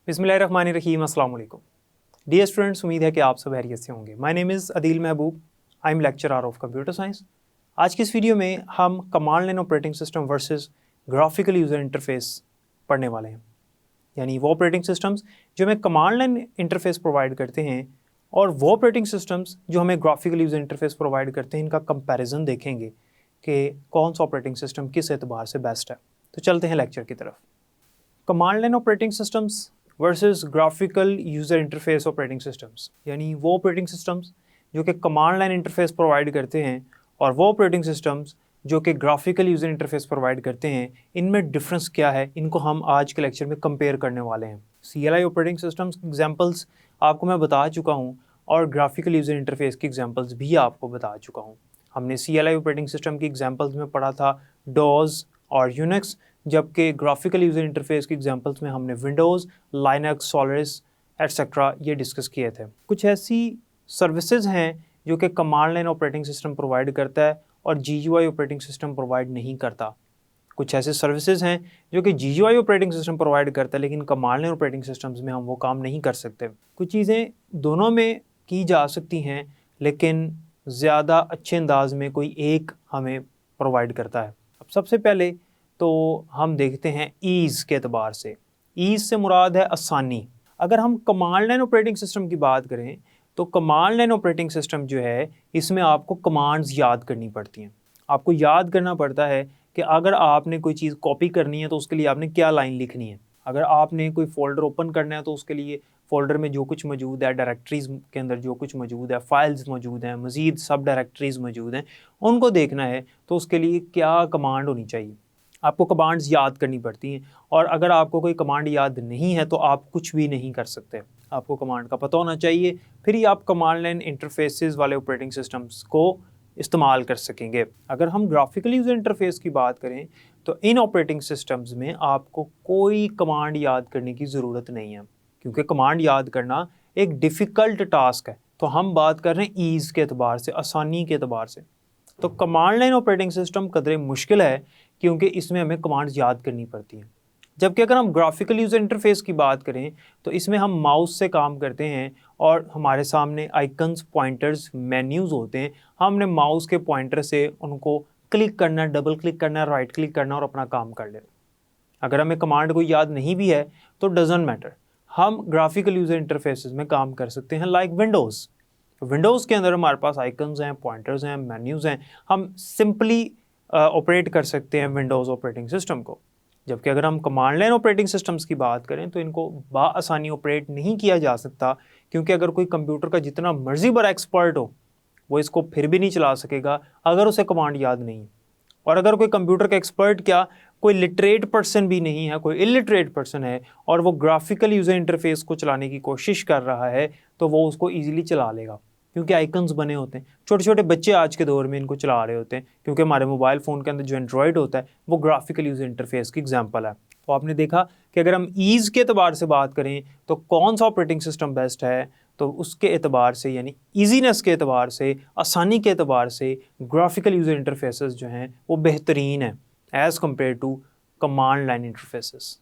बिस्मिल्लाहिर्रहमानिर्रहीम, अस्सलाम वालेकुम। डियर स्टूडेंट्स, उम्मीद है कि आप सब खैरियत से होंगे। My name is Adeel Mehboob, I am lecturer of computer science. आज की इस वीडियो में हम command line operating system versus graphical user interface पढ़ने वाले हैं। यानी वो ऑपरेटिंग सिस्टम्स जो हमें कमांड लाइन इंटरफेस प्रोवाइड करते हैं और वो ऑपरेटिंग सिस्टम्स जो हमें ग्राफिकल यूज़र इंटरफेस प्रोवाइड करते हैं, इनका कंपैरिजन देखेंगे कि कौन सा ऑपरेटिंग सिस्टम किस एतबार से बेस्ट है। तो चलते हैं लेक्चर की तरफ। Command line operating systems versus graphical user interface operating systems, यानी वो ऑपरेटिंग सिस्टम्स जो कि कमांड लाइन इंटरफेस प्रोवाइड करते हैं और वो ऑपरेटिंग सिस्टम्स जो कि ग्राफिकल यूज़र इंटरफेस प्रोवाइड करते हैं, इनमें डिफरेंस क्या है, इनको हम आज के लेक्चर में कंपेयर करने वाले हैं। CLI ऑपरेटिंग सिस्टम्स एग्जांपल्स आपको मैं बता चुका हूँ और ग्राफिकल यूज़र इंटरफेस की एग्जांपल्स भी आपको बता चुका हूँ। हमने CLI ऑपरेटिंग सिस्टम की एग्जांपल्स में पढ़ा था डॉज और यूनिक्स, जबकि ग्राफिकल यूज़र इंटरफेस की एग्जांपल्स में हमने विंडोज़, लाइनक्स, सोलारिस एटसेट्रा ये डिस्कस किए थे। कुछ ऐसी सर्विसेज हैं जो कि command line operating system provide करता है और GUI ऑपरेटिंग सिस्टम प्रोवाइड नहीं करता। कुछ ऐसे सर्विसेज हैं जो कि GUI ऑपरेटिंग सिस्टम प्रोवाइड करता है लेकिन कमांड लाइन ऑपरेटिंग सिस्टम्स में हम वो काम नहीं कर सकते। कुछ चीज़ें दोनों में की जा सकती हैं लेकिन ज़्यादा अच्छे अंदाज में कोई एक हमें प्रोवाइड करता है। अब सबसे पहले तो हम देखते हैं ईज़ के एतबार से। ईज़ से मुराद है आसानी। अगर हम कमांड लाइन ऑपरेटिंग सिस्टम की बात करें तो कमांड लाइन ऑपरेटिंग सिस्टम जो है, इसमें आपको कमांड्स याद करनी पड़ती हैं। आपको याद करना पड़ता है कि अगर आपने कोई चीज़ कॉपी करनी है तो उसके लिए आपने क्या लाइन लिखनी है। अगर आपने कोई फ़ोल्डर ओपन करना है तो उसके लिए फ़ोल्डर में जो कुछ मौजूद है, डायरेक्टरीज़ के अंदर जो कुछ मौजूद है, फाइल्स मौजूद हैं, मज़ीद सब डायरेक्टरीज़ मौजूद हैं, उनको देखना है तो उसके लिए क्या कमांड होनी चाहिए। आपको कमांड्स याद करनी पड़ती हैं और अगर आपको कोई कमांड याद नहीं है तो आप कुछ भी नहीं कर सकते। आपको कमांड का पता होना चाहिए, फिर ही आप कमांड लाइन इंटरफेसेस वाले ऑपरेटिंग सिस्टम्स को इस्तेमाल कर सकेंगे। अगर हम ग्राफिकल यूज़र इंटरफेस की बात करें तो इन ऑपरेटिंग सिस्टम्स में आपको कोई कमांड याद करने की ज़रूरत नहीं है, क्योंकि कमांड याद करना एक डिफ़िकल्ट टास्क है। तो हम बात कर रहे हैं ईज़ के एतबार से, आसानी के एतबार से। तो कमांड लाइन ऑपरेटिंग सिस्टम कदरे मुश्किल है क्योंकि इसमें हमें कमांड्स याद करनी पड़ती हैं। जबकि अगर हम ग्राफिकल यूज़र इंटरफेस की बात करें तो इसमें हम माउस से काम करते हैं और हमारे सामने आइकन्स, पॉइंटर्स, मेन्यूज़ होते हैं। हमने माउस के पॉइंटर से उनको क्लिक करना, डबल क्लिक करना, राइट क्लिक करना और अपना काम कर लेना। अगर हमें कमांड कोई याद नहीं भी है तो डजेंट मैटर, हम ग्राफिकल यूज़र इंटरफेसेस में काम कर सकते हैं। लाइक विंडोज़, विंडोज़ के अंदर हमारे पास आइकन्स हैं, पॉइंटर्स हैं, मेन्यूज़ हैं, हम सिंपली ऑपरेट कर सकते हैं विंडोज़ ऑपरेटिंग सिस्टम को। जबकि अगर हम कमांड लाइन ऑपरेटिंग सिस्टम्स की बात करें तो इनको बाआसानी ऑपरेट नहीं किया जा सकता, क्योंकि अगर कोई कंप्यूटर का जितना मर्जी बड़ा एक्सपर्ट हो वो इसको फिर भी नहीं चला सकेगा अगर उसे कमांड याद नहीं। और अगर कोई कंप्यूटर का एक्सपर्ट क्या, कोई लिटरेट पर्सन भी नहीं है, कोई इलिटरेट पर्सन है और वो ग्राफिकल यूज़र इंटरफेस को चलाने की कोशिश कर रहा है तो वो उसको ईजिली चला लेगा, क्योंकि आइकन्स बने होते हैं। छोटे छोटे बच्चे आज के दौर में इनको चला रहे होते हैं, क्योंकि हमारे मोबाइल फ़ोन के अंदर जो एंड्रॉयड होता है वो ग्राफिकल यूज़र इंटरफेस की एग्जांपल है। तो आपने देखा कि अगर हम ईज़ के एतबार से बात करें तो कौन सा ऑपरेटिंग सिस्टम बेस्ट है, तो उसके एतबार से यानी ईजीनेस के एतबार से, आसानी के एतबार से ग्राफिकल यूज़र इंटरफेसेस जो हैं वो बेहतरीन है as compared to command line interfaces.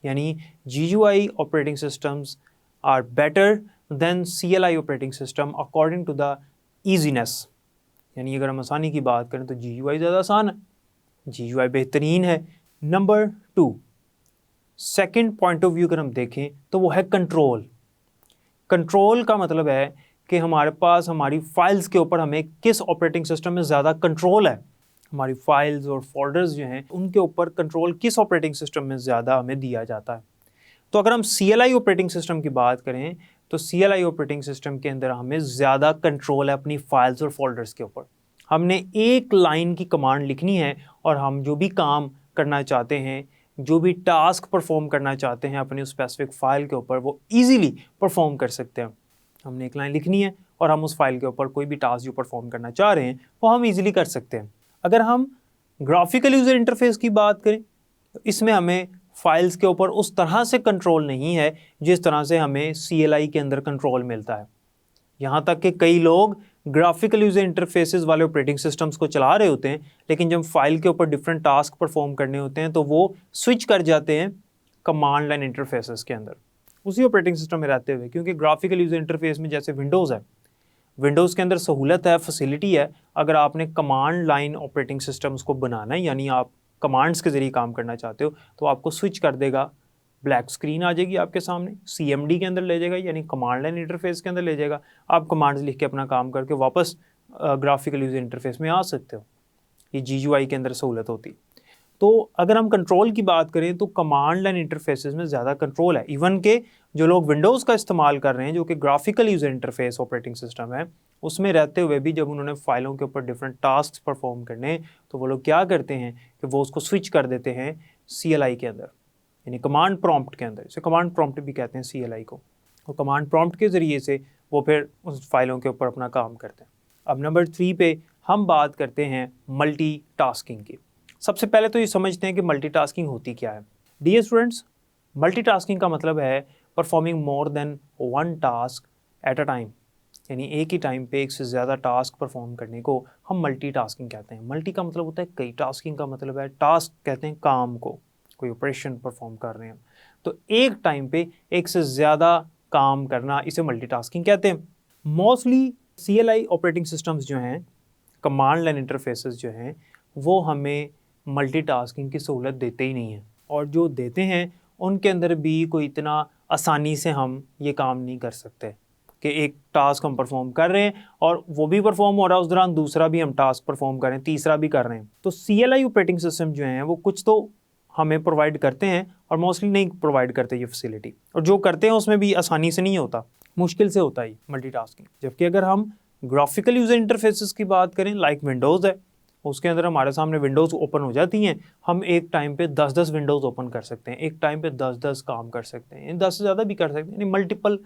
यानी GUI operating systems are better than CLI operating system according to the easiness. यानी अगर हम आसानी की बात करें तो GUI ज़्यादा आसान है, GUI बेहतरीन है। Number 2, second point of view अगर हम देखें तो वो है कंट्रोल। कंट्रोल का मतलब है कि हमारे पास हमारी फाइल्स के ऊपर हमें किस ऑपरेटिंग सिस्टम में ज़्यादा कंट्रोल है। हमारी फाइल्स और फोल्डर्स जो हैं उनके ऊपर कंट्रोल किस ऑपरेटिंग सिस्टम में ज़्यादा हमें दिया जाता है। तो अगर हम CLI ऑपरेटिंग सिस्टम की बात करें तो CLI ऑपरेटिंग सिस्टम के अंदर हमें ज़्यादा कंट्रोल है अपनी फाइल्स और फोल्डर्स के ऊपर। हमने एक लाइन की कमांड लिखनी है और हम जो भी काम करना चाहते हैं, जो भी टास्क परफॉर्म करना चाहते हैं अपनी उस स्पेसिफिक फ़ाइल के ऊपर, वो ईजिली परफॉर्म कर सकते हैं। हमने एक लाइन लिखनी है और हम उस फाइल के ऊपर कोई भी टास्क जो परफॉर्म करना चाह रहे हैं वो हम ईजिली कर सकते हैं। अगर हम ग्राफिकल यूज़र इंटरफेस की बात करें तो इसमें हमें फाइल्स के ऊपर उस तरह से कंट्रोल नहीं है जिस तरह से हमें CLI के अंदर कंट्रोल मिलता है। यहाँ तक कि कई लोग ग्राफिकल यूज़र इंटरफेसेस वाले ऑपरेटिंग सिस्टम्स को चला रहे होते हैं, लेकिन जब फाइल के ऊपर डिफरेंट टास्क परफॉर्म करने होते हैं तो वो स्विच कर जाते हैं कमांड लाइन इंटरफेसेस के अंदर। उसी ऑपरेटिंग सिस्टम में रहते हुए, क्योंकि ग्राफिकल यूज़र इंटरफेस में जैसे विंडोज़ है, विंडोज़ के अंदर सहूलत है, फैसिलिटी है। अगर आपने कमांड लाइन ऑपरेटिंग सिस्टम्स को बनाना है, यानी आप कमांड्स के ज़रिए काम करना चाहते हो, तो आपको स्विच कर देगा, ब्लैक स्क्रीन आ जाएगी आपके सामने, CMD के अंदर ले जाएगा, यानी कमांड लाइन इंटरफेस के अंदर ले जाएगा। आप कमांड्स लिख के अपना काम करके वापस ग्राफिकल यूज़र इंटरफेस में आ सकते हो। ये GUI के अंदर सहूलत होती है। तो अगर हम कंट्रोल की बात करें तो कमांड लाइन इंटरफेसेस में ज़्यादा कंट्रोल है। इवन के जो लोग विंडोज़ का इस्तेमाल कर रहे हैं, जो कि graphical user interface operating system है, उसमें रहते हुए भी जब उन्होंने फाइलों के ऊपर डिफरेंट टास्क परफॉर्म करने, तो वो लोग क्या करते हैं कि वो उसको स्विच कर देते हैं CLI के अंदर, यानी कमांड प्रॉम्प्ट के अंदर। इसे कमांड प्रॉम्प्ट भी कहते हैं CLI को। और कमांड प्रॉम्प्ट के ज़रिए से वो फिर उस फाइलों के ऊपर अपना काम करते हैं। अब नंबर 3 पे हम बात करते हैं मल्टीटास्किंग की। सबसे पहले तो ये समझते हैं कि मल्टीटास्किंग होती क्या है। डियर स्टूडेंट्स, मल्टीटास्किंग का मतलब है performing more than one task at a time, यानी एक ही टाइम पे एक से ज़्यादा टास्क परफॉर्म करने को हम मल्टीटास्किंग कहते हैं। मल्टी का मतलब होता है कई, टास्किंग का मतलब है, टास्क कहते हैं काम को, कोई ऑपरेशन परफॉर्म कर रहे हैं, तो एक टाइम पे एक से ज़्यादा काम करना, इसे मल्टीटास्किंग कहते हैं। मोस्टली CLI ऑपरेटिंग सिस्टम्स जो हैं, कमांड लाइन इंटरफेसेस जो हैं, वो हमें मल्टीटास्किंग की सहूलत देते ही नहीं हैं, और जो देते हैं उनके अंदर भी कोई इतना आसानी से हम ये काम नहीं कर सकते कि एक टास्क हम परफॉर्म कर रहे हैं और वो भी परफॉर्म हो रहा है, उस दौरान दूसरा भी हम टास्क परफॉर्म कर रहे हैं, तीसरा भी कर रहे हैं। तो CLI ऑपरेटिंग सिस्टम जो हैं वो कुछ तो हमें प्रोवाइड करते हैं और मोस्टली नहीं प्रोवाइड करते ये फैसिलिटी, और जो करते हैं उसमें भी आसानी से नहीं होता, मुश्किल से होता है मल्टीटास्किंग। जबकि अगर हम ग्राफिकल यूज़र इंटरफेसेस की बात करें, लाइक विंडोज़ है, उसके अंदर हमारे सामने विंडोज़ ओपन हो जाती हैं, हम एक टाइम पे 10-10 विंडोज़ ओपन कर सकते हैं, एक टाइम पे 10-10 काम कर सकते हैं, 10 से ज़्यादा भी कर सकते हैं, यानी मल्टीपल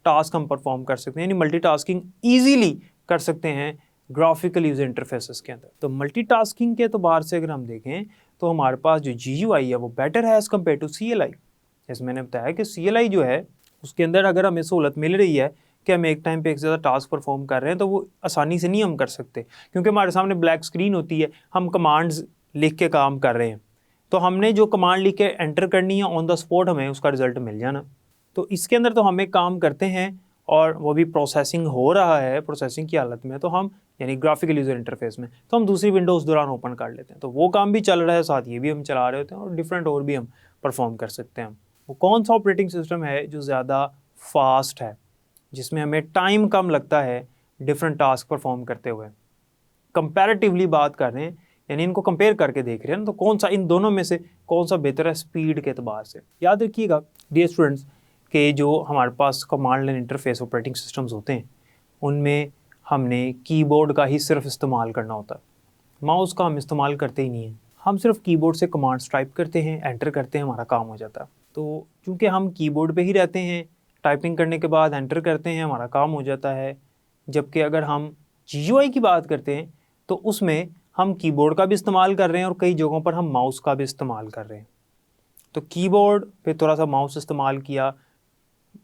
टास्क हम परफॉर्म कर सकते हैं, यानी मल्टीटास्किंग ईजीली कर सकते हैं ग्राफिकल यूज़र इंटरफेसेस के अंदर। तो मल्टीटास्किंग के एतबार से अगर हम देखें तो हमारे पास जो GUI है वो बेटर है एज़ कम्पेयर टू CLI। जैसे मैंने बताया कि CLI जो है उसके अंदर अगर हमें सहूलत मिल रही है कि हम एक टाइम पे एक ज़्यादा टास्क परफॉर्म कर रहे हैं, तो वो आसानी से नहीं हम कर सकते, क्योंकि हमारे सामने ब्लैक स्क्रीन होती है, हम कमांड्स लिख के काम कर रहे हैं, तो हमने जो कमांड लिख के एंटर करनी है ऑन द स्पॉट हमें उसका रिजल्ट मिल जाना। तो इसके अंदर तो हमें काम करते हैं और वो भी प्रोसेसिंग हो रहा है, प्रोसेसिंग की हालत में, तो हम यानी ग्राफिकल यूज़र इंटरफेस में, तो हम दूसरी विंडो उस दौरान ओपन कर लेते हैं, तो वो काम भी चल रहा है, साथ ये भी हम चला रहे होते हैं और डिफरेंट और भी हम परफॉर्म कर सकते हैं। वो कौन सा ऑपरेटिंग सिस्टम है जो ज़्यादा फास्ट है, जिसमें हमें टाइम कम लगता है डिफरेंट टास्क परफॉर्म करते हुए? कंपैरेटिवली बात कर रहे हैं, यानी इनको कंपेयर करके देख रहे हैं ना, तो कौन सा इन दोनों में से कौन सा बेहतर है स्पीड के एतबार से? याद रखिएगा डियर स्टूडेंट्स कि जो हमारे पास command line interface operating systems होते हैं उनमें हमने कीबोर्ड का ही सिर्फ इस्तेमाल करना होता है, माउस का हम इस्तेमाल करते ही नहीं हैं। हम सिर्फ कीबोर्ड से कमांड्स टाइप करते हैं, एंटर करते हैं, हमारा काम हो जाता है। तो चूँकि हम कीबोर्ड पे ही रहते हैं, टाइपिंग करने के बाद एंटर करते हैं, हमारा काम हो जाता है। जबकि अगर हम GUI की बात करते हैं तो उसमें हम कीबोर्ड का भी इस्तेमाल कर रहे हैं और कई जगहों पर हम माउस का भी इस्तेमाल कर रहे हैं। तो कीबोर्ड पे थोड़ा सा माउस इस्तेमाल किया,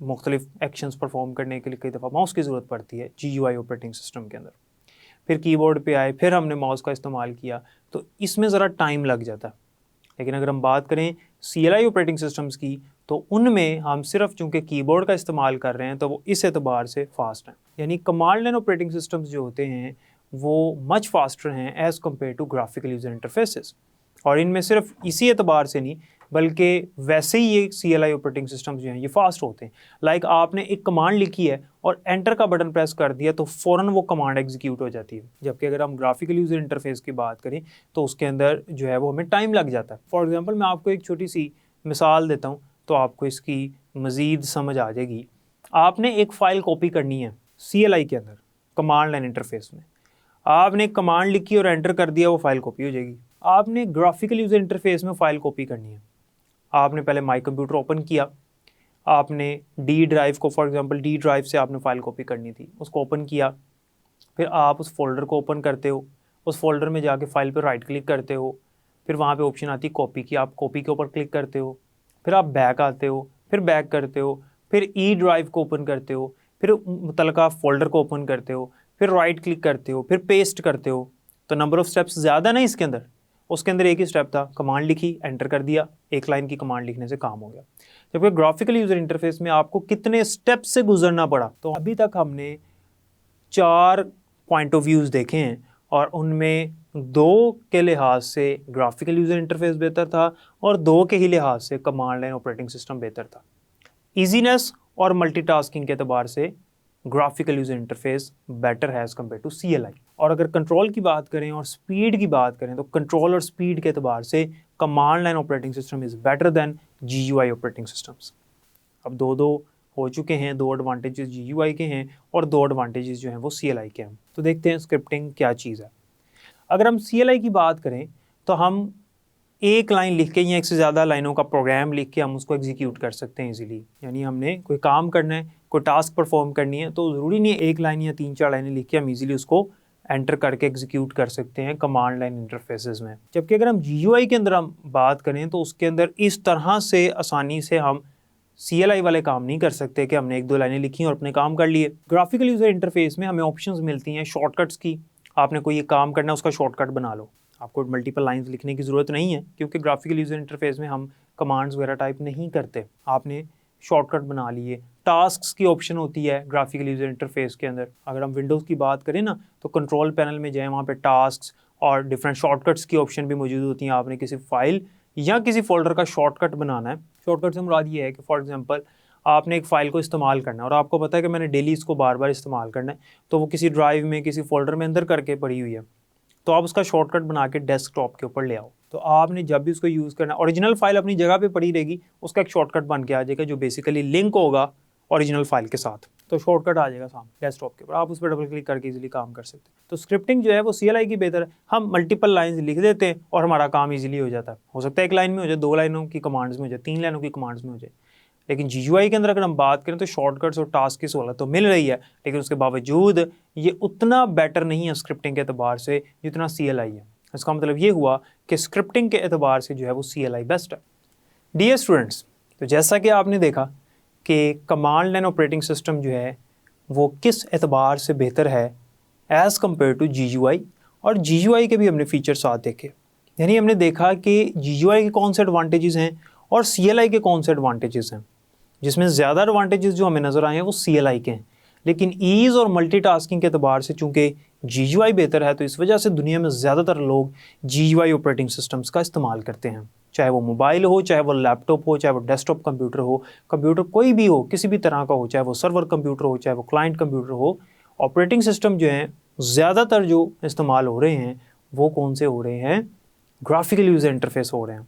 मुख्तलिफ एक्शंस परफॉर्म करने के लिए कई दफ़ा माउस की ज़रूरत पड़ती है GUI ऑपरेटिंग सिस्टम के अंदर। फिर कीबोर्ड पे आए, फिर हमने माउस का इस्तेमाल किया, तो इसमें ज़रा टाइम लग जाता है। लेकिन अगर हम बात करें CLI ऑपरेटिंग सिस्टम्स की, तो उनमें हम सिर्फ चूँकि कीबोर्ड का इस्तेमाल कर रहे हैं तो वो इस एतबार से फास्ट हैं। यानी कमांड लाइन ऑपरेटिंग सिस्टम्स जो होते हैं वो मच फास्टर हैं as compared to graphical user interfaces. और इनमें सिर्फ इसी एतबार से नहीं बल्कि वैसे ही ये CLI ऑपरेटिंग सिस्टम्स जो हैं ये फास्ट होते हैं। लाइक आपने एक कमांड लिखी है और एंटर का बटन प्रेस कर दिया तो फ़ौरन वो कमांड एग्जीक्यूट हो जाती है। जबकि अगर हम ग्राफिकल यूज़र इंटरफेस की बात करें तो उसके अंदर जो है वो हमें टाइम लग जाता है। फॉर एग्जांपल मैं आपको एक छोटी सी मिसाल देता हूँ तो आपको इसकी मज़ीद समझ आ जाएगी। आपने एक फ़ाइल कॉपी करनी है CLI के अंदर, कमांड लाइन इंटरफेस में आपने एक कमांड लिखी और एंटर कर दिया, वो फ़ाइल कॉपी हो जाएगी। आपने ग्राफिकल यूज़र इंटरफेस में फ़ाइल कॉपी करनी है, आपने पहले माई कंप्यूटर ओपन किया, आपने D ड्राइव को, फॉर एग्जांपल D ड्राइव से आपने फ़ाइल कॉपी करनी थी, उसको ओपन किया, फिर आप उस फोल्डर को ओपन करते हो, उस फोल्डर में जाके फ़ाइल पे राइट क्लिक करते हो, फिर वहाँ पे ऑप्शन आती है कॉपी की, आप कॉपी के ऊपर क्लिक करते हो, फिर आप बैक आते हो, फिर बैक करते हो, फिर E ड्राइव को ओपन करते हो, फिर मुतलका फ़ोल्डर को ओपन करते हो, फिर राइट क्लिक करते हो, फिर पेस्ट करते हो। तो नंबर ऑफ़ स्टेप्स ज़्यादा नहीं इसके अंदर, उसके अंदर एक ही स्टेप था, कमांड लिखी, एंटर कर दिया, एक लाइन की कमांड लिखने से काम हो गया। जबकि ग्राफिकल यूज़र इंटरफेस में आपको कितने स्टेप से गुजरना पड़ा। तो अभी तक हमने 4 पॉइंट ऑफ व्यूज़ देखे हैं और उनमें 2 के लिहाज से ग्राफिकल यूज़र इंटरफेस बेहतर था और 2 के ही लिहाज से कमांड लाइन ऑपरेटिंग सिस्टम बेहतर था। ईजीनेस और मल्टीटास्किंग के अतबार से ग्राफिकल यूज़र इंटरफेस बेटर है एज़ कम्पेयर टू CLI। और अगर कंट्रोल की बात करें और स्पीड की बात करें तो कंट्रोल और स्पीड के अतबार से command line operating system is better than GUI operating systems. अब 2 हो चुके हैं, 2 एडवांटेजेस GUI के हैं और 2 एडवांटेजेस जो हैं वो CLI के हैं। तो देखते हैं स्क्रिप्टिंग क्या चीज़ है। अगर हम CLI की बात करें तो हम एक लाइन लिख के या एक से ज़्यादा लाइनों का प्रोग्राम लिख के हम उसको एग्जीक्यूट कर सकते हैं इजीली। यानी हमने कोई काम करना है, कोई टास्क परफॉर्म करनी है, तो ज़रूरी नहीं है एक लाइन या 3-4 लाइनें लिख के हम इजीली उसको एंटर करके एग्जीक्यूट कर सकते हैं कमांड लाइन इंटरफेसेस में। जबकि अगर हम GUI के अंदर हम बात करें तो उसके अंदर इस तरह से आसानी से हम CLI वाले काम नहीं कर सकते कि हमने 1-2 लाइनें लिखी और अपने काम कर लिए। ग्राफिकल यूज़र इंटरफेस में हमें ऑप्शंस मिलती हैं शॉर्टकट्स की। आपने कोई ये काम करना है, उसका शॉर्टकट बना लो। आपको मल्टीपल लाइंस लिखने की ज़रूरत नहीं है क्योंकि ग्राफिकल यूज़र इंटरफेस में हम कमांड्स वगैरह टाइप नहीं करते। आपने शॉर्टकट बना लिए। टास्क्स की ऑप्शन होती है ग्राफिकल यूज़र इंटरफेस के अंदर। अगर हम विंडोज़ की बात करें ना तो कंट्रोल पैनल में जाए, वहाँ पे टास्क्स और डिफरेंट शॉर्टकट्स की ऑप्शन भी मौजूद होती हैं। आपने किसी फाइल या किसी फोल्डर का शॉर्टकट बनाना है। शॉर्टकट से मुराद ये है कि फॉर एग्जांपल आपने एक फ़ाइल को इस्तेमाल करना है और आपको पता है कि मैंने डेली इसको बार बार इस्तेमाल करना है, तो वो किसी ड्राइव में, किसी फोल्डर में अंदर करके पड़ी हुई है, तो आप उसका शॉर्टकट बना के डेस्कटॉप के ऊपर ले आओ। तो आपने जब भी उसको यूज़ करना, ओरिजिनल फाइल अपनी जगह पे पड़ी रहेगी, उसका एक शॉर्टकट बन के आ जाएगा जो बेसिकली लिंक होगा ओरिजिनल फाइल के साथ। तो शॉर्टकट आ जाएगा सामने डेस्कटॉप के ऊपर, आप उस पर डबल क्लिक करके इजीली काम कर सकते हैं। तो स्क्रिप्टिंग जो है वो CLI की बेहतर है। हम मल्टीपल लाइन्स लिख देते हैं और हमारा काम ईजिली हो जाता है। हो सकता है एक लाइन में हो जाए, 2 लाइनों की कमांड्स में हो जाए, 3 लाइनों की कमांड्स में हो जाए। लेकिन GUI के अंदर अगर हम बात करें तो शॉर्टकट्स और टास्क की सहूलत तो मिल रही है, लेकिन उसके बावजूद ये उतना बेटर नहीं है स्क्रिप्टिंग के अतबार से जितना CLI है। इसका मतलब ये हुआ कि स्क्रिप्टिंग के अतबार से जो है वो CLI बेस्ट है। डियर स्टूडेंट्स, तो जैसा कि आपने देखा कि कमांड लाइन ऑपरेटिंग सिस्टम जो है वो किस एतबार से बेहतर है एज़ कम्पेयर टू GUI, और GUI के भी हमने फीचर साथ देखे। यानी हमने देखा कि GUI के कौन से एडवांटेजेस हैं और CLI के कौन से एडवांटेजेस हैं। जिसमें ज़्यादा एडवांटेजेस जो हमें नज़र आए हैं वो CLI के हैं, लेकिन ईज़ और मल्टीटास्किंग के अतबार से चूँकि GUI बेहतर है तो इस वजह से दुनिया में ज़्यादातर लोग GUI ऑपरेटिंग सिस्टम्स का इस्तेमाल करते हैं। चाहे वो मोबाइल हो, चाहे वो लैपटॉप हो, चाहे वो डेस्कटॉप कंप्यूटर हो, कंप्यूटर कोई भी हो, किसी भी तरह का हो, चाहे वो सर्वर कंप्यूटर हो, चाहे वो क्लाइंट कंप्यूटर हो, ऑपरेटिंग सिस्टम जो हैं ज़्यादातर जो इस्तेमाल हो रहे हैं वो कौन से हो रहे हैं? ग्राफिकल यूज़र इंटरफेस हो रहे हैं।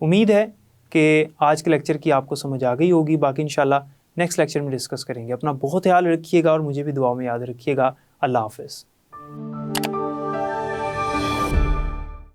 उम्मीद है कि आज के लेक्चर की आपको समझ आ गई होगी। बाकी इंशाल्लाह नेक्स्ट लेक्चर में डिस्कस करेंगे। अपना बहुत ख्याल रखिएगा और मुझे भी दुआ में याद रखिएगा। अल्लाह हाफ़िज़।